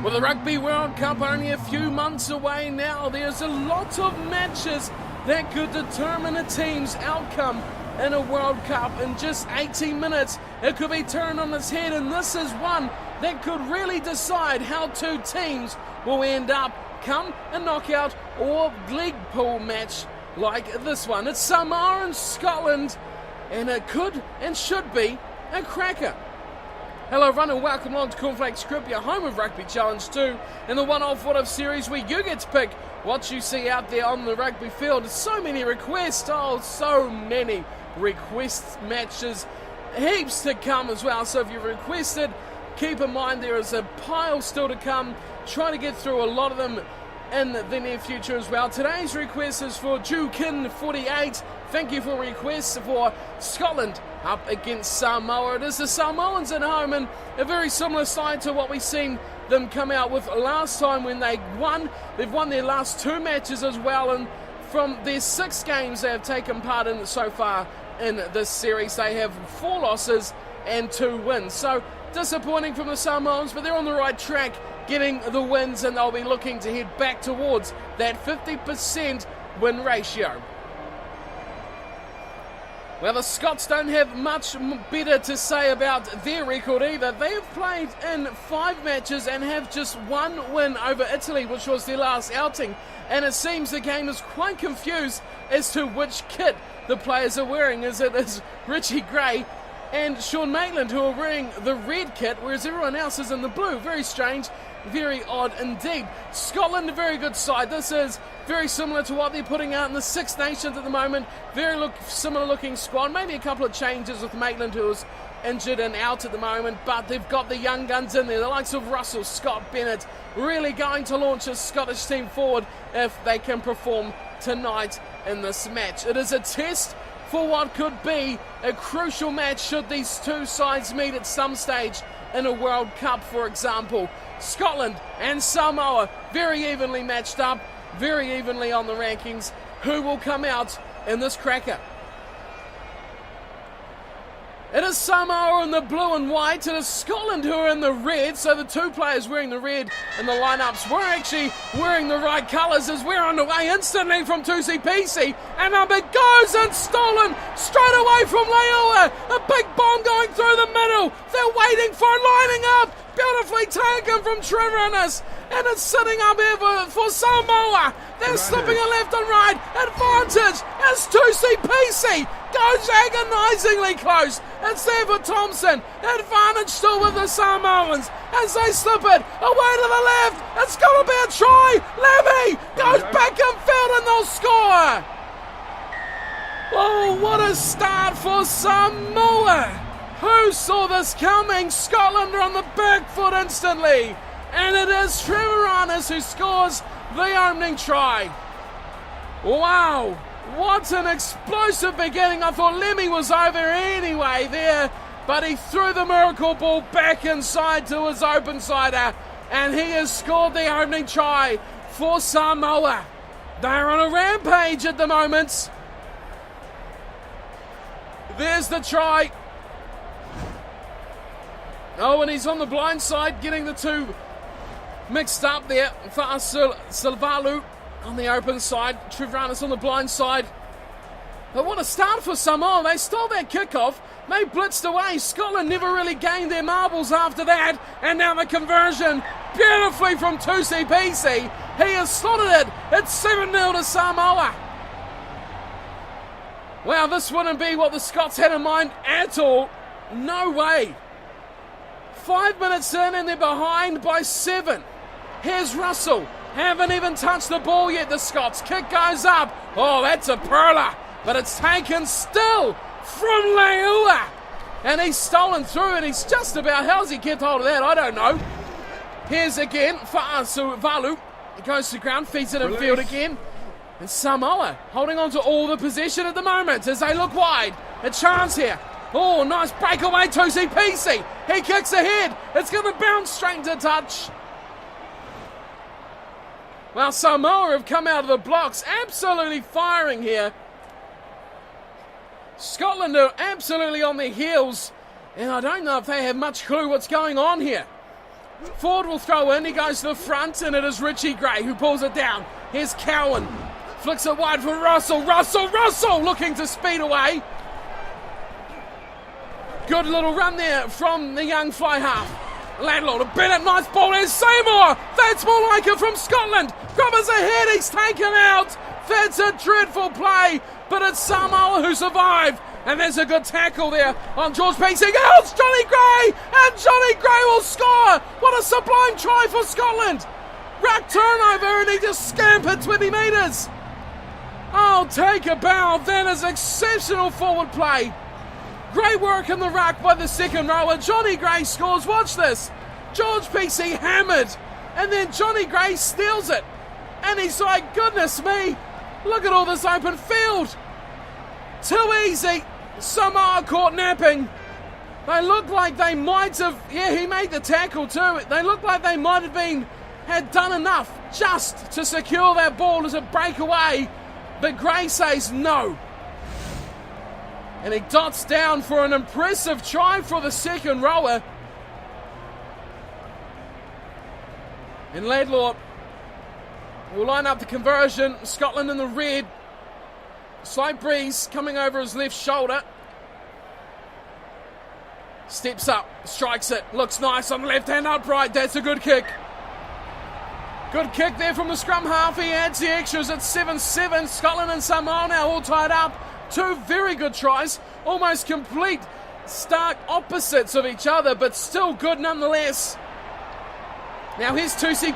With the Rugby World Cup only a few months away now, there's a lot of matches that could determine a team's outcome in a World Cup. In just 18 minutes, it could be turned on its head, and this is one that could really decide how two teams will end up come a knockout or league pool match like this one. It's Samoa and Scotland, and it could and should be a cracker. Hello everyone and welcome along to Cornflakes Crib, your home of Rugby Challenge 2, and the one-off what-if series where you get to pick what you see out there on the rugby field. So many requests, so many request matches, heaps to come as well. So if you've requested, keep in mind there is a pile still to come. Try to get through a lot of them in the near future as well. Today's request is for Jukin48. Thank you for requests for Scotland up against Samoa. It is the Samoans at home, and a very similar side to what we've seen them come out with last time when they won. They've won their last two matches as well, and from their 6 games they have taken part in so far in this series, they have 4 losses and 2 wins. So disappointing from the Samoans, but they're on the right track getting the wins, and they'll be looking to head back towards that 50% win ratio. Well, the Scots don't have much better to say about their record either. They have played in 5 matches and have just 1 win over Italy, which was their last outing. And it seems the game is quite confused as to which kit the players are wearing. As it is Richie Gray and Sean Maitland who are wearing the red kit, whereas everyone else is in the blue. Very strange, very odd indeed. Scotland, a very good side. This is very similar to what they're putting out in the Six Nations at the moment. Very similar looking squad. Maybe a couple of changes with Maitland, who is injured and out at the moment, but they've got the young guns in there. The likes of Russell, Scott, Bennett, really going to launch a Scottish team forward if they can perform tonight in this match. It is a test for what could be a crucial match should these two sides meet at some stage in a World Cup, for example. Scotland and Samoa very evenly matched up, very evenly on the rankings. Who will come out in this cracker? It is Samoa in the blue and white. It is Scotland who are in the red. So the two players wearing the red in the lineups were actually wearing the right colours, as we're underway instantly from Tusi Pisi. And it goes and stolen straight away from Leua. A big bomb going through the middle. They're waiting for it, lining up. Beautifully taken from Trevor, and it's sitting up here for Samoa. They're slipping it left and right. Advantage as Tusi Pisi goes agonisingly close. It's there for Thompson. Advantage still with the Samoans as they slip it away to the left. It's got to be a try. Levy goes back in field and they'll score. Oh, what a start for Samoa. Who saw this coming? Scotland are on the back foot instantly. And it is Trevor who scores the opening try. Wow, what an explosive beginning. I thought Lemmy was over anyway there, but he threw the miracle ball back inside to his open sider, and he has scored the opening try for Samoa. They're on a rampage at the moment. There's the try. Oh, and he's on the blind side, getting the two mixed up there. Silvalu on the open side, Trevranis on the blind side. But what a start for Samoa. They stole that kickoff. They blitzed away. Scotland never really gained their marbles after that. And now the conversion, beautifully from Tusi Pisi. He has slotted it. It's 7-0 to Samoa. Wow, this wouldn't be what the Scots had in mind at all. No way. 5 minutes in and they're behind by 7. Here's Russell. Haven't even touched the ball yet, the Scots. Kick goes up. Oh, that's a perler. But it's taken still from Leua. And he's stolen through, and he's just about, how's he kept hold of that? I don't know. Here's again Valu. He goes to ground, feeds it in field again. And Samoa holding on to all the possession at the moment as they look wide. A chance here. Oh, nice breakaway, Tusi Pisi. He kicks ahead. It's going to bounce straight into touch. Well, Samoa have come out of the blocks, absolutely firing here. Scotland are absolutely on their heels, and I don't know if they have much clue what's going on here. Ford will throw in, he goes to the front, and it is Richie Gray who pulls it down. Here's Cowan, flicks it wide for Russell, looking to speed away. Good little run there from the young fly half. Landlord, a Bennett, nice ball, there's Seymour, that's more like it from Scotland. Grubbers ahead, he's taken out. That's a dreadful play, but it's Samoa who survived. And there's a good tackle there on George Pacey. Oh, it's Johnny Gray! And Johnny Gray will score! What a sublime try for Scotland! Ruck turnover and he just scampered 20 metres. Oh, take a bow. That is exceptional forward play. Great work in the ruck by the second rower. Johnny Gray scores. Watch this. George Pacey hammered. And then Johnny Gray steals it. And he's like, goodness me, look at all this open field. Too easy. Samoa caught napping. They looked like they might have, he made the tackle too. They looked like they might have had done enough just to secure that ball as a breakaway. But Gray says no. And he dots down for an impressive try for the second rower. And Laidlaw will line up the conversion. Scotland in the red. Slight breeze coming over his left shoulder. Steps up, strikes it, looks nice on the left hand upright. That's a good kick. Good kick there from the scrum half. He adds the extras at 7-7. Scotland and Samoa now all tied up. Two very good tries. Almost complete, stark opposites of each other, but still good nonetheless. Now here's Tusi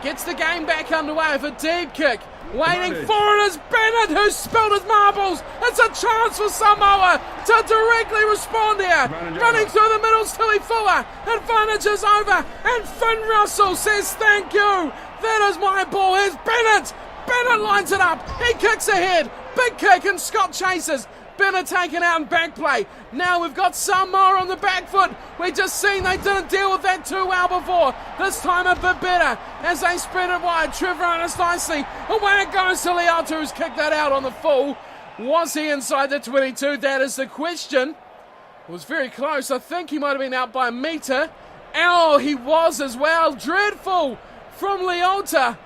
gets the game back underway with a deep kick. Waiting for it is Bennett who spilled his marbles. It's a chance for Samoa to directly respond here. Running through the middle, Tui Fua. Advantage is over. And Finn Russell says thank you. That is my ball. Here's Bennett. Bennett lines it up. He kicks ahead. Big kick and Scott chases. Bennett taken out in back play. Now we've got Samoa on the back foot. We just seen they didn't deal with that too well before. This time a bit better as they spread it wide. Trevor Arnott nicely. Away it goes to Leotu, who's kicked that out on the full. Was he inside the 22? That is the question. It was very close. I think he might have been out by a metre. Oh, he was as well. Dreadful from Leota.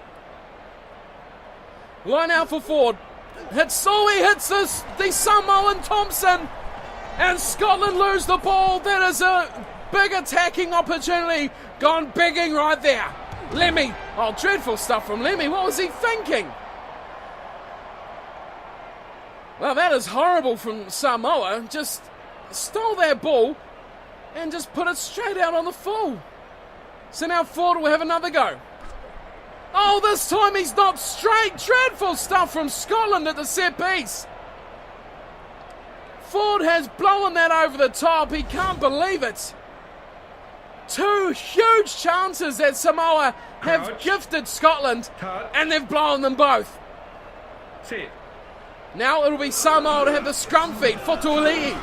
Line out for Ford. Hitsui hits the Samoan Thompson. And Scotland lose the ball. That is a big attacking opportunity. Gone begging right there. Lemmy. Oh, dreadful stuff from Lemmy. What was he thinking? Well, that is horrible from Samoa. Just stole that ball and just put it straight out on the full. So now Ford will have another go. Oh, this time he's not straight. Dreadful stuff from Scotland at the set piece. Ford has blown that over the top. He can't believe it. Two huge chances that Samoa have gifted Scotland, and they've blown them both. Sit. Now it'll be Samoa to have the scrum feed. Fotuali'i.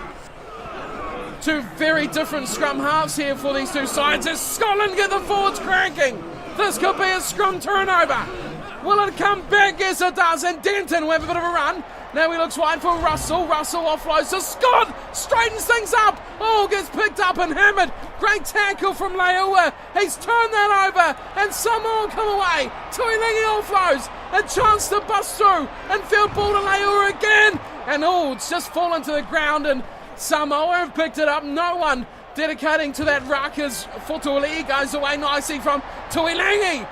Two very different scrum halves here for these two sides as Scotland get the forwards cranking. This could be a scrum turnover. Will it come back? Yes, it does. And Denton will have a bit of a run. Now he looks wide for Russell. Russell offloads to Scott. Straightens things up. Oh, gets picked up and hammered. Great tackle from Leua. He's turned that over. And Samoa come away. Tuilagi offloads. A chance to bust through. And field ball to Leua again. And it's just fallen to the ground. And Samoa have picked it up. No one dedicating to that ruck as Fotuali'i goes away nicely from Tuilagi.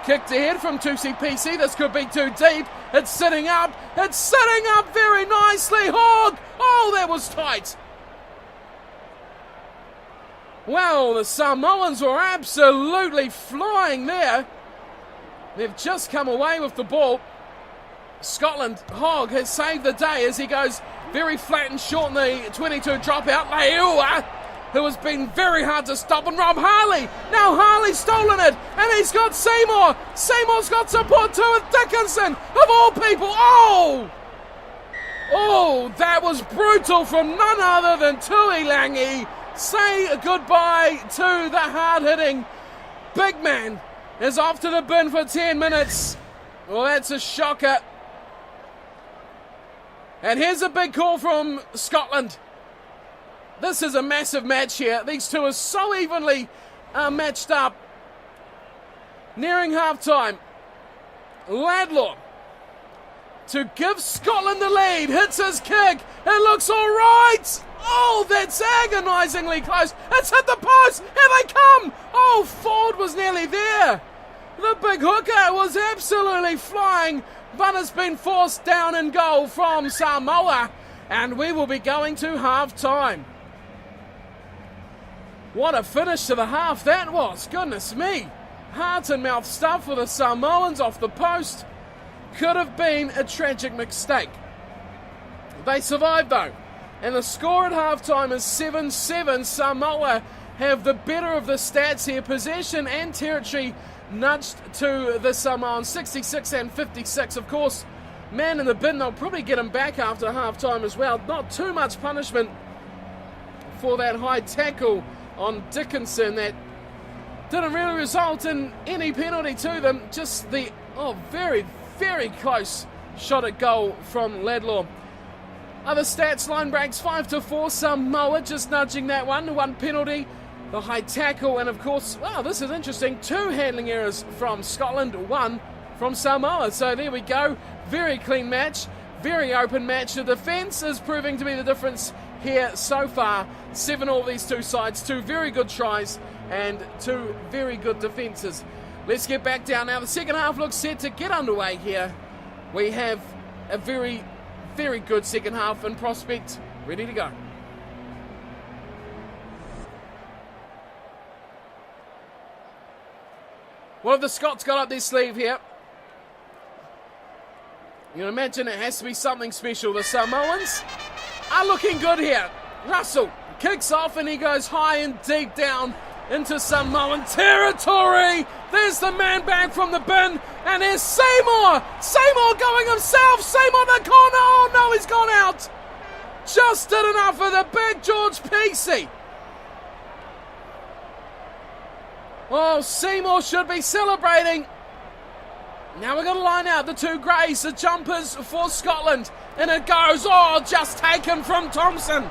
Kicked ahead from Tusi PC. This could be too deep. It's sitting up. It's sitting up very nicely. Hogg. Oh, that was tight. Well, the Samoans were absolutely flying there. They've just come away with the ball. Scotland, Hogg has saved the day as he goes very flat and short in the 22 dropout. Leua, who has been very hard to stop, and Rob Harley. Now Harley's stolen it, and he's got Seymour. Seymour's got support too with Dickinson, of all people. Oh, that was brutal from none other than Tuilagi. Say goodbye to the hard-hitting big man. Is off to the bin for 10 minutes. Well, that's a shocker. And here's a big call from Scotland. This is a massive match here. These two are so evenly are matched up. Nearing half-time. Laidlaw to give Scotland the lead. Hits his kick. It looks all right. Oh, that's agonisingly close. It's hit the post. Here they come. Oh, Ford was nearly there. The big hooker was absolutely flying, but has been forced down in goal from Samoa, and we will be going to half-time. What a finish to the half that was. Goodness me. Heart and mouth stuff for the Samoans off the post. Could have been a tragic mistake. They survived though, and the score at halftime is 7-7. Samoa have the better of the stats here. Possession and territory nudged to the Samoans, 66 and 56. Of course, man in the bin, they'll probably get him back after halftime as well. Not too much punishment for that high tackle on Dickinson that didn't really result in any penalty to them. Just the very, very close shot at goal from Laidlaw. Other stats, line breaks 5-4. Samoa just nudging that one penalty, the high tackle, and of course, wow, this is interesting, 2 handling errors from Scotland, 1 from Samoa. So there we go, very clean match, very open match. The defence is proving to be the difference here so far. 7-all these two sides, 2 very good tries and 2 very good defences. Let's get back down now. The second half looks set to get underway here. We have a very, very good second half in prospect, ready to go. What have the Scots got up their sleeve here? You can imagine it has to be something special. The Samoans are looking good here. Russell kicks off and he goes high and deep down into Samoan territory. There's the man back from the bin, and there's Seymour. Seymour going himself. Seymour in the corner. Oh no, he's gone out. Just did enough for the big George Peacey. Oh, Seymour should be celebrating. Now we're going to line out the 2 greys, the jumpers for Scotland. And it goes, just taken from Thompson.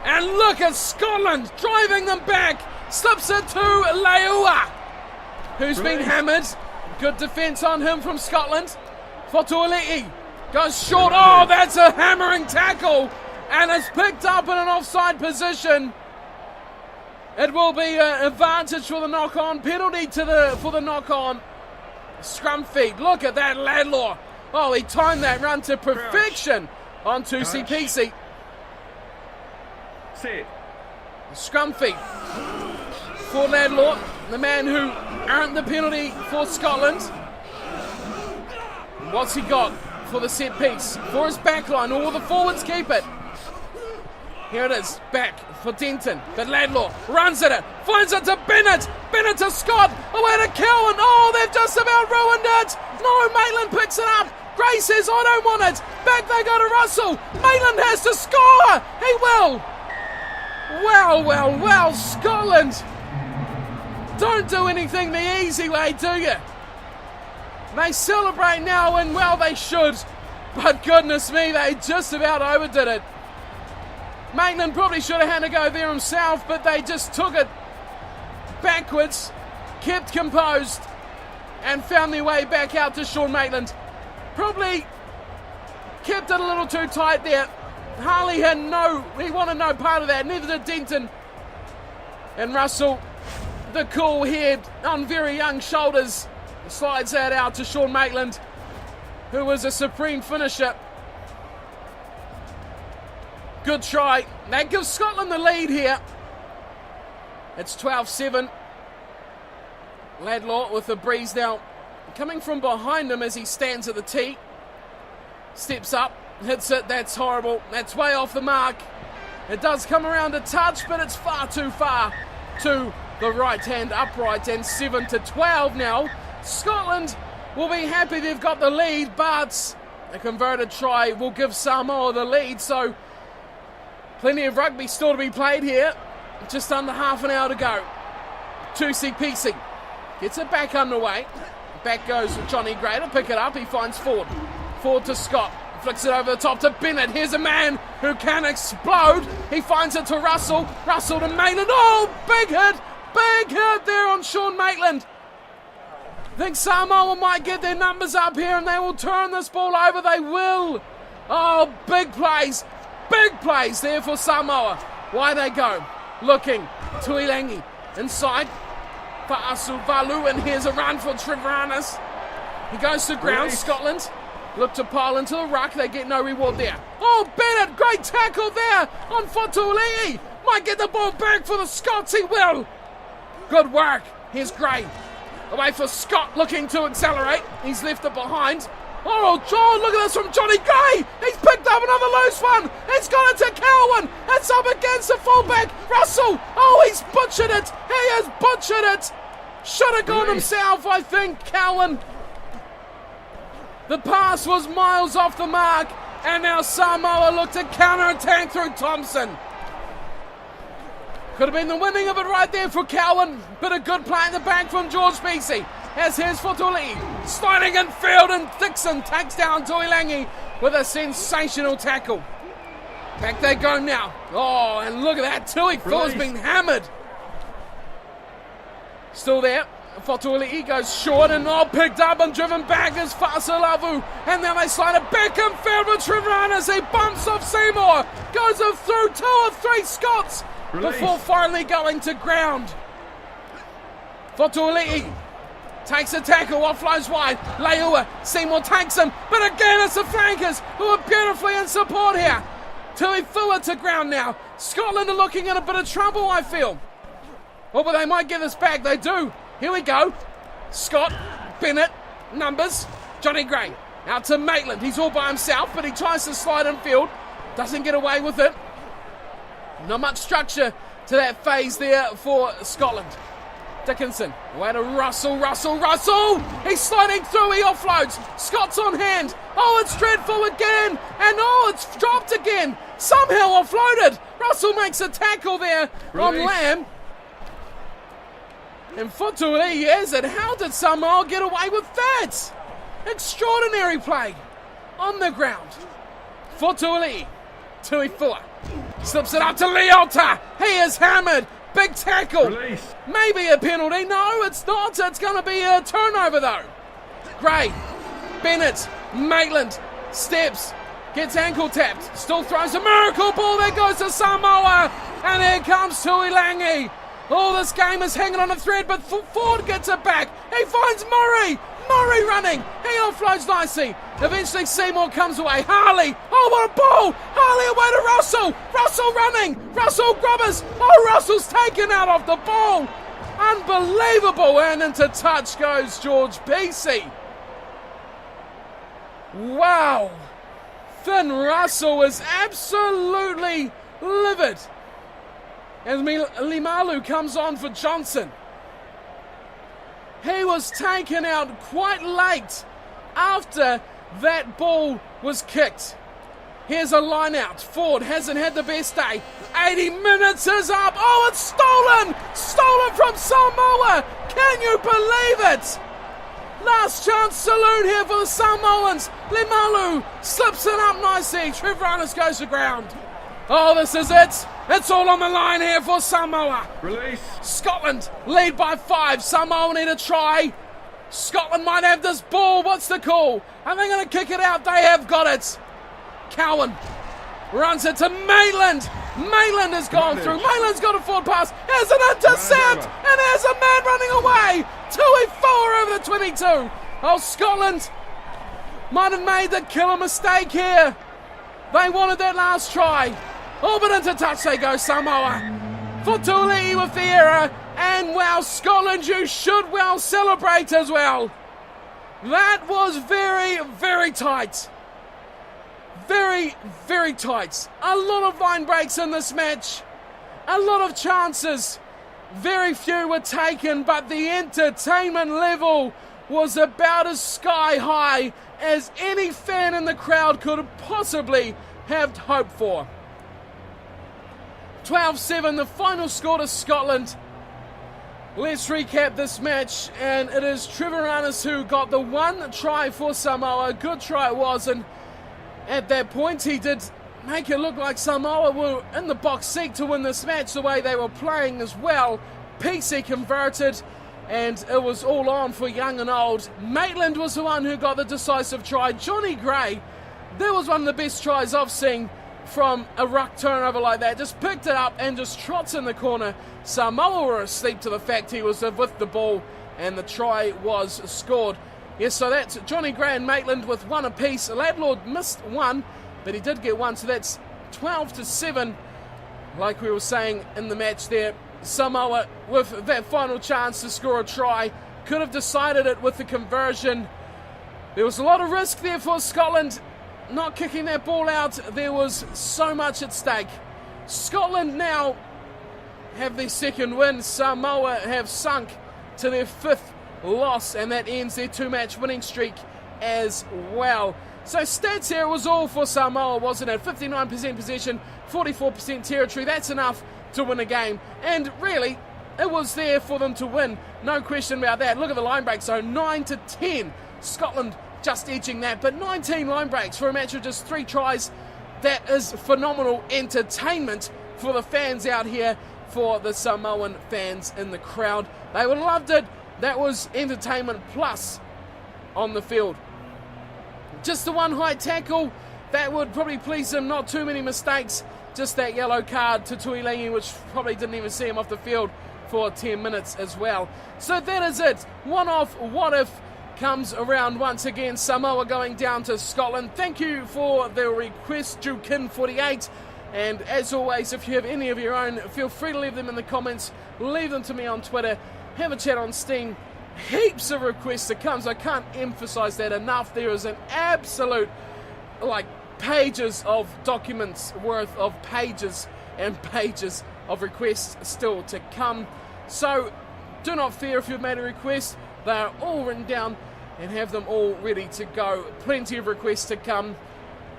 And look at Scotland driving them back. Slips it to Leua, who's been hammered. Good defence on him from Scotland. Fotuali'i goes short. Oh, that's a hammering tackle. And it's picked up in an offside position. It will be an advantage for the knock-on. Penalty for the knock-on. Scrum feed. Look at that, Laidlaw. Oh, he timed that run to perfection on Tusi-Pisi. Scrum feed for Laidlaw, the man who earned the penalty for Scotland. What's he got for the set piece? For his backline, all the forwards keep it. Here it is, back for Denton, but Laidlaw runs at it, finds it to Bennett, Bennett to Scott, away to Cowan, they've just about ruined it. No, Maitland picks it up, Gray says, I don't want it, back they go to Russell, Maitland has to score, he will. Well, Scotland, don't do anything the easy way, do you? They celebrate now, and well, they should, but goodness me, they just about overdid it. Maitland probably should have had to go there himself, but they just took it backwards, kept composed, and found their way back out to Sean Maitland. Probably kept it a little too tight there. Harley he wanted no part of that, neither did Denton. And Russell, the cool head on very young shoulders, slides that out to Sean Maitland, who was a supreme finisher. Good try. That gives Scotland the lead here. It's 12-7. Laidlaw with the breeze now coming from behind him as he stands at the tee. Steps up, hits it. That's horrible. That's way off the mark. It does come around a touch, but it's far too far to the right hand upright. And 7-12 now. Scotland will be happy they've got the lead, but a converted try will give Samoa the lead. So plenty of rugby still to be played here. Just under half an hour to go. Tusi-Pisi gets it back underway. Back goes Johnny Gray to pick it up. He finds Ford. Ford to Scott. Flicks it over the top to Bennett. Here's a man who can explode. He finds it to Russell. Russell to Maitland. Oh, big hit. big hit there on Sean Maitland. I think Samoa might get their numbers up here and they will turn this ball over. They will. Oh, big plays there for Samoa. Why they go? Looking, Tuilangi inside for Asuvalu, and here's a run for Treveranis. He goes to ground. Release. Scotland look to pile into the ruck. They get no reward there. Oh, Bennett, great tackle there on Fotuali'i. Might get the ball back for the Scots. He will. Good work. Here's Gray. Away for Scott, looking to accelerate. He's left it behind. Oh, John, look at this from Johnny Gray. He's picked up another loose one. He's got it to Cowan. It's up against the fullback, Russell. Oh, he's butchered it. He has butchered it. Should have gone himself, I think, Cowan. The pass was miles off the mark, and now Samoa look to counter-attack through Thompson. Could have been the winning of it right there for Cowan. Bit of good play in the back from George Beasy. As here's Fotuali'i, sliding in field, and Dixon takes down Tuilangi with a sensational tackle. Back they go now. Oh, and look at that. Tui Fua's been hammered. Still there. Fotuali'i goes short and picked up and driven back as Fasalavu. And now they slide it back in field with Treveranis. He bumps off Seymour. Goes through 2 or 3 Scots before finally going to ground. Fotuali'i takes a tackle, offloads wide. Leua, Seymour takes him, but again it's the flankers who are beautifully in support here. Tui Fua to ground now. Scotland are looking in a bit of trouble, I feel. Oh, but they might get this back. They do. Here we go. Scott, Bennett, numbers, Johnny Gray. Out to Maitland. He's all by himself, but he tries to slide in field. Doesn't get away with it. Not much structure to that phase there for Scotland. Dickinson, away to Russell. He's sliding through, he offloads. Scott's on hand. Oh, it's dreadful again. And it's dropped again. Somehow offloaded. Russell makes a tackle there on Lamb. And Fotuali'i has it. How did Samoa get away with that? Extraordinary play on the ground. Fotuali'i, Tui Fua, slips it up to Leota. He is hammered. Big tackle. Release. Maybe a penalty. No, it's not. It's going to be a turnover though. Gray, Bennett, Maitland, steps, gets ankle tapped. Still throws a miracle ball. There goes to Samoa. And here comes Tuilangi. Oh, this game is hanging on a thread, but Ford gets it back. He finds Murray. Murray running. He offloads nicely. Eventually Seymour comes away. Harley. Oh, what a ball. Harley away to Russell. Russell running. Russell grubbers. Oh, Russell's taken out of the ball. Unbelievable. And into touch goes George Peacey. Wow. Finn Russell is absolutely livid as Limalu comes on for Johnson. He was taken out quite late after that ball was kicked. Here's a line out. Ford hasn't had the best day. 80 minutes is up. Oh, it's stolen! Stolen from Samoa! Can you believe it? Last chance salute here for the Samoans. Limalu slips it up nicely. Treveranis goes to ground. Oh, this is it. It's all on the line here for Samoa. Release. Scotland lead by 5. Samoa need a try. Scotland might have this ball. What's the call? Are they going to kick it out? They have got it. Cowan runs it to Maitland. Maitland has gone through. Maitland's got a forward pass. There's an intercept. And there's a man running away. 2-4 over the 22. Oh, Scotland might have made the killer mistake here. They wanted that last try. Oh, but into touch they go, Samoa. Fotuali'i with the error. And wow, Scotland, you should well celebrate as well. That was very, very tight. Very, very tight. A lot of line breaks in this match. A lot of chances. Very few were taken, but the entertainment level was about as sky high as any fan in the crowd could possibly have hoped for. 12-7, the final score to Scotland. Let's recap this match, and it is Treveranis who got the one try for Samoa. A good try it was, and at that point he did make it look like Samoa were in the box seat to win this match the way they were playing as well. piece he converted, and it was all on for young and old. Maitland was the one who got the decisive try. Johnny Gray, that was one of the best tries I've seen from a ruck turnover like that. Just picked it up and just trots in the corner. Samoa were asleep to the fact he was with the ball, and the try was scored. Yes, so that's Johnny Gray and Maitland with one apiece. Ladlord missed one, but he did get one, so that's 12-7. Like we were saying in the match there, Samoa with that final chance to score a try could have decided it with the conversion. There was a lot of risk there for Scotland not kicking that ball out. There was so much at stake. Scotland now have their second win. Samoa have sunk to their 5th loss, and that ends their 2-match winning streak as well. So stats here, it was all for Samoa, wasn't it? 59% possession, 44% territory. That's enough to win a game, and really it was there for them to win, no question about that. Look at the line breaks, so 9-10. Scotland just edging that, but 19 line breaks for a match of just 3 tries. That is phenomenal entertainment for the fans out here, for the Samoan fans in the crowd. They would have loved it. That was entertainment plus on the field. Just the one high tackle, that would probably please them. Not too many mistakes. Just that yellow card to Tuilagi, which probably didn't even see him off the field for 10 minutes as well. So that is it. One off What If comes around once again. Samoa going down to Scotland. Thank you for the request, Jukin48. And as always, if you have any of your own, feel free to leave them in the comments. Leave them to me on Twitter. Have a chat on Steam. Heaps of requests that comes. I can't emphasize that enough. There is an absolute, pages of documents worth of pages and pages of requests still to come. So do not fear if you've made a request. They are all written down and have them all ready to go. Plenty of requests to come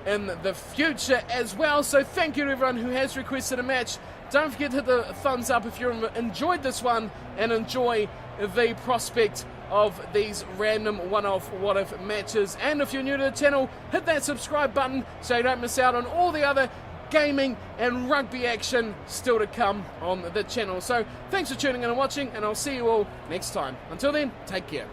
in the future as well. So thank you to everyone who has requested a match. Don't forget to hit the thumbs up if you enjoyed this one and enjoy the prospect of these random one-off What If matches. And if you're new to the channel, hit that subscribe button so you don't miss out on all the other gaming and rugby action still to come on the channel. So thanks for tuning in and watching, and I'll see you all next time. Until then, take care.